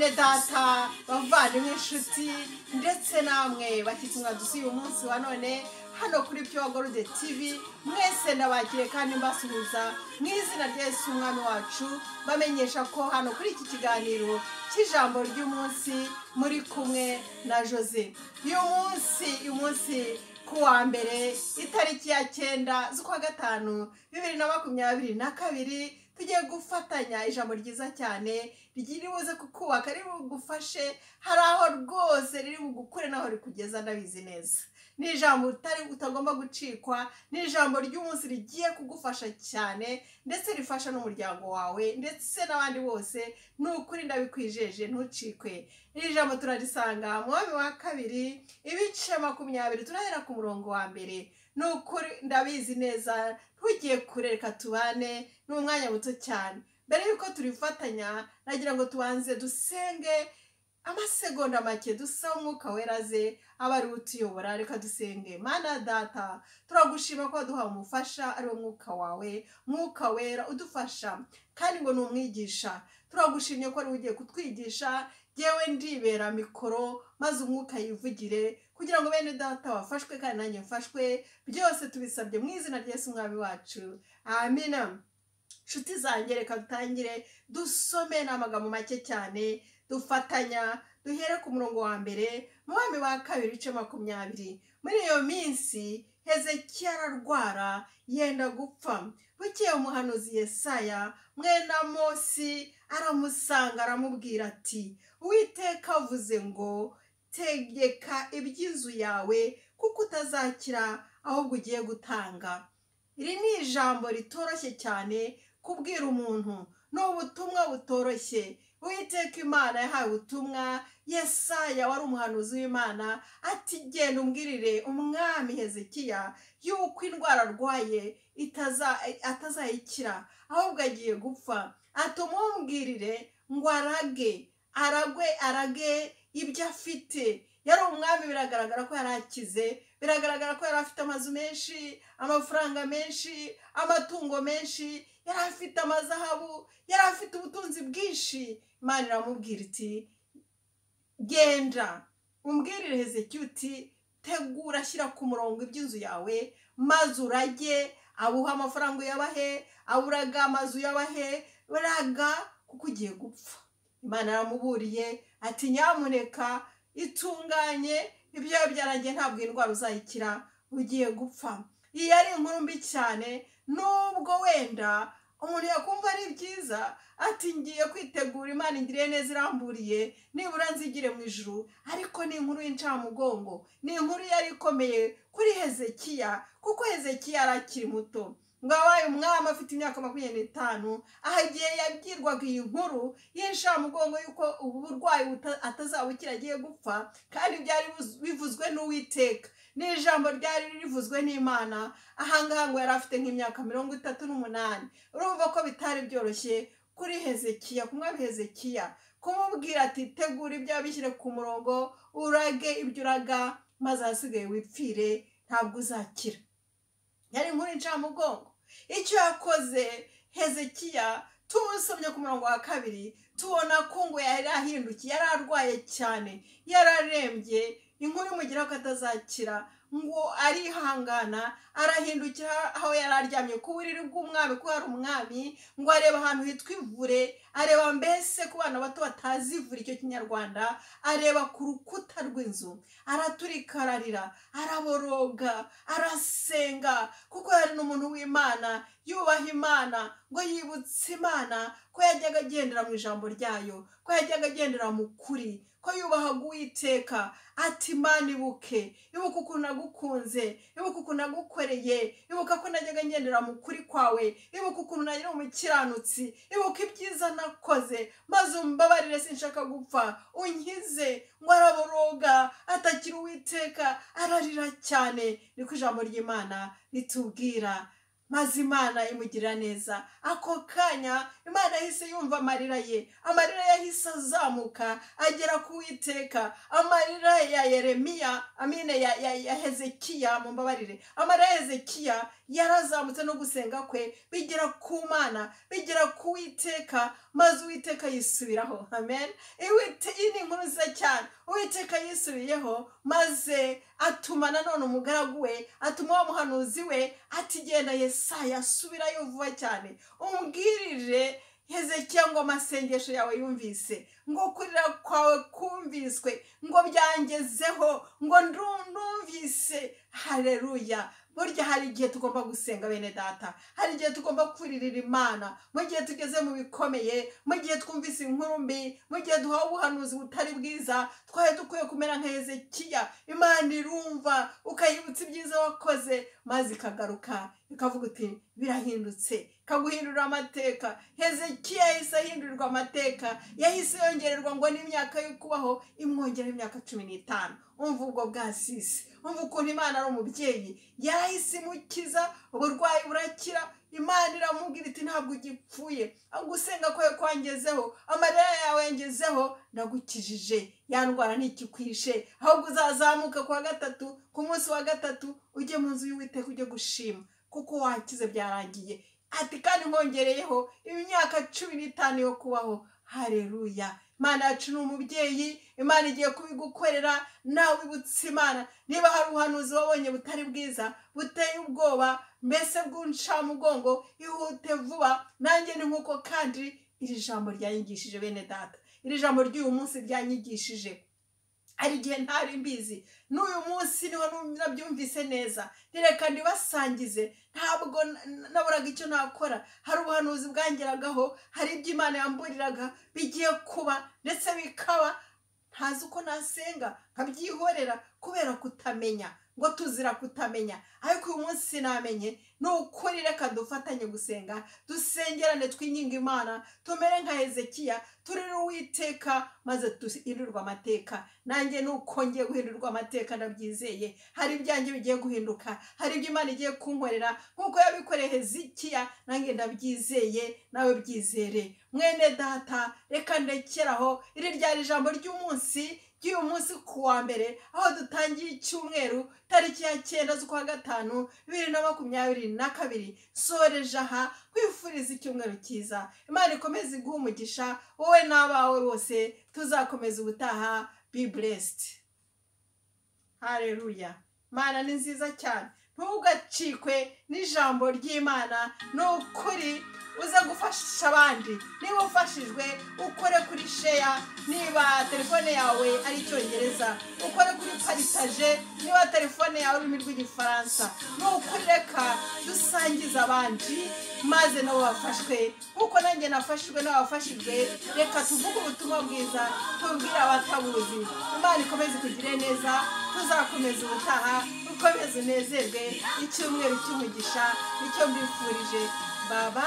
bene data bavandimwe inshuti ndetse namwe bakitse mwadusuye uyu munsi wa none hano kuri Pure Gold TV mwese ndabakire kandi mbasuhuza mu izina rya Yesu umwami wacu bamenyesha ko hano kuri iki kiganiro cy'ijambo ry'umunsi muri kumwe na Jose. Uyu munsi kuwa mbere itariki ya 9 z'ukwa gatanu 2022 tugiye gufatanya ijambo ryiza cyane rigiribuze kukubaka riri bugufashe hari aho rwose riri bugukure naho rikugeza ndabizi neza. Ni ijambo utagomba gucikwa, ni ijambo ry'umunsi rigiye kugufasha cyane ndetse rifasha n'umuryango wawe ndetse n'abandi bose. Nukuri ndabikwijeje ntucikwe. Iri jambo turarisanga mu Mwami wa kabiri ibice 20 turahera ku murongo wa mbere. Nukuri ndabizi neza tugiye kureka tubane n'umwanya muto cyane. Mbere yuko turifatanya nagira ngo tubanze dusenge amasegonda make dusaba umwuka weraze abari utuyobora. Reka dusenge. Mana data turagushima ko duha umufasha ari wo mwuka wawe, mwuka wera udufasha kandi ngo numwigisha. Turagushimye ko ari ugiye kutwigisha, yewe ndibera mikoro maze umwuka yivugire kugira ngo bene data bafashwe kandi nanjye mfashwe. Byose tubisabye mu izina rya Yesu umwami wacu, amina. Nshuti zanjye reka dutangire dusome n'amagambo make cyane dufatanya. Duhere ku murongo wa mbere mu Mwami wa kabiri ibice 20. Muri iyo minsi Hezekiya ararwara yenda gupfa. Bukeye umuhanuzi Yesaya mwene Amosi aramusanga aramubwira ati, Uwiteka avuze ngo tegeka iby'inzu yawe kuko utazakira ahubwo ugiye gutanga. Iri ni ijambo ritoroshye cyane kubwira umuntu, no ubutumwa butoroshye. Uwiteka Imana yahaye ubutumwa Yesaya wari umuhanuzi w'Imana ati, genda umbwirire umwami Hezekiya yuko indwara arwaye atazayikira ahubwo agiye gupfa. Atumumbwirire ngo arage ibyo afite. Yari umwami, biragaragara ko yarakize, biragaragara ko yari afite amazu menshi, amafaranga menshi, amatungo menshi, yari afite amazahabu, yari afite ubutunzi bwinshi. Imana iramubwira iti, genda umbwirire Hezekiya uti, tegura shyira ku murongo iby'inzu yawe maze urage. Abuha amafaranga uyabahe, aburaga amazu yabahe, baraga kuko ugiye gupfa. Imana yaramuburiye ati, nyamuneka itunganye ibyo byarangiye, ntabwo indwara uzayikira, ugiye gupfa. Iyi ari inkuru mbi cyane, nubwo wenda umuntu yakumva ari byiza ati, ngiye kwitegura, Imana ingiriye neza iramburiye nibura nzigire mu ijuru. Ariko ni inkuru y'incamugongo, ni inkuru yari ikomeye kuri Hezekiya kuko Hezekiya arakiri muto. Ngo abaye umwami afite imyaka 25, aho igihe yabwirwaga iyi nkuru y'incamugongo yuko ubu burwayi atazabukira agiye gupfa, kandi byari bivuzwe n'Uwiteka, ni ijambo ryari rivuzwe n'Imana. Ahangaha ngo yari afite nk'imyaka 38. Urumva ko bitari byoroshye kuri Hezekiya, ku mwami Hezekiya, kumubwira ati, tegura ibyo bishyire ku murongo, urage ibyo uraga maze ahasigaye wipfire, ntabwo uzakira. Yari inkuru y'incamugongo. Icyo yakoze Hezekiya tumusomye ku murongo wa kabiri tubona ko ngo yari ahindukiye, yari arwaye cyane, yararembye, inkuru imugira ko atazakira. Ngo arihangana arahindukira aho yari aryamye ku buriri bw'umwami, ko hari umwami. Ngo areba ahantu hitwa ivure, areba mbese ku bana bato batazi ivure icyo kinyarwanda, areba ku rukuta rw'inzu, araturika ararira, araboroga, arasenga kuko yari n'umuntu w'Imana, yubaha Imana. Ngo yibutse Imana ko yajyaga agendera mu ijambo ryayo, ko yajyaga agendera mu kuri, ko yubahaga Uwiteka. Ati, Imana ibuka ukuntu nagukunze, ibuka ukuntu nagukoreye, ibuka ko najyaga ngendera mu kuri kwawe, ibuka ukuntu nari umukiranutsi, ibuka ibyiza nakoze, maze umbabarire, sinshaka gupfa, unkize. Ngo araboroga atakira Uwiteka, ararira cyane. Niko ijambo ry'Imana ritubwira. maze Imana imugirira neza. Ako kanya Imana yahise yumva amarira ye, amarira yahise azamuka agera ku Uwiteka. Amarira ya Yeremiya, amine ya Hezekiya, mumbabarire, amarira ya Hezekiya yarazamutse no gusenga kwe bigera ku Mana, bigera ku Uwiteka, maze Uwiteka yisubiraho. Amen. Iyi ni inkuru nziza cyane. Uwiteka yisubiyeho maze atuma nanone umugaragu we, atuma wa muhanuzi we ati genda Yesaya asubirayo vuba cyane, umbwirire Hezekiya ngo amasengesho yawe yumvise, ngo kurira kwawe kumviswe, ngo byangezeho, ngo ndumvise. Haleluya. Burya hari igihe tugomba gusenga bene data, hari igihe tugomba kuririra Imana, mu gihe tugeze mu bikomeye, mu gihe twumvise inkuru mbi, mu gihe duhawe ubuhanuzi butari bwiza, twari dukwiye kumera nka Hezekiya. Imana irumva, ukayibutsa ibyiza wakoze, maze ikagaruka ikavuga uti birahindutse, kaguhindura amateka. Hezekiya yahise ahindurirwa amateka, yahise yongererwa ngo n'imyaka yo kubaho imwongera imyaka 15. Umva ubwo bwasisi, umva ukuntu Imana ari umubyeyi. Yahise imukiza, uburwayi burakira. Imana iramubwira iti ntabwo ugipfuye, gusenga kwawe kwangezeho, amarira yawe yangezeho, ndagukijije, ya ndwara ntikikwishe, ahubwo uzazamuka ku wa gatatu, ku munsi wa gatatu ujye mu nzu y'Uwiteka ujye gushima, kuko wakize byarangiye. Ati kandi nkongereyeho imyaka 15 yo kubaho. Haleluya. Imana yacu ni umubyeyi. Imana igiye kubigukorera. Nawe wibutse Imana, niba hari ubuhanuzi wabonye butari bwiza, buteye ubwoba, mbese bw'uncamugongo, ihute vuba. Nanjye ni nkuko kandi iri jambo ryanyigishije bene data, iri jambo ry'uyu munsi ryanyigishije. Hari igihe ntari mbizi, n'uyu munsi niho nabyumvise neza, nireka ndibasangize. Ntabwo naburaga icyo nakora. Hari ubuhanuzi bwangeragaho, hari ibyo Imana yamburiraga bigiye kuba ndetse bikaba, ntazi uko nasenga, nkabyihorera kubera kutamenya, ngo tuzira kutamenya. Ariko uyu munsi namenye, ni ukuri reka dufatanye gusenga, dusengerane, twinginga Imana, tumere nka Hezekiya, turire Uwiteka, maze duhindurirwe amateka. Nanjye nuko ngiye guhindurirwa amateka, ndabyizeye. Hari ibyanjye bigiye guhinduka, hari ibyo Imana igiye kunkorera nkuko yabikoreye Hezekiya, nanjye ndabyizeye, nawe byizere. Mwene data, reka ndekeraho. Iri ryari ijambo ry'umunsi, ry'uyu munsi ku wa mbere, aho dutangiye icyumweru tariki ya 9 z'ukwa gatanu 2022. Soreje aha kwifuriza icyumweru cyiza. Imana ikomeze iguha umugisha, wowe n'abawe bose. Tuzakomeza ubutaha. Be blessed. Haleluya. Imana ni nziza cyane. Ntugacikwe n'ijambo ry'Imana. Nukuri uza gufasha abandi. Niba ufashijwe, ukore kuri share. Niba telefone yawe ari Icyongereza, ukore kuri partage. Niba telefone yawe ururimi rw'Igifaransa, nukuri reka dusangiza abandi, maze nabo bafashwe kuko nanjye nafashijwe n'abafashijwe. Reka tuvuge ubutumwa bwiza, tubwire abatabuzi. Imana ikomeze kugire neza. Tuzakomeza ubutaha. Ukomeze unezerwe. Icyumweru cy'umugisha nicyo mbifurije. Bye bye.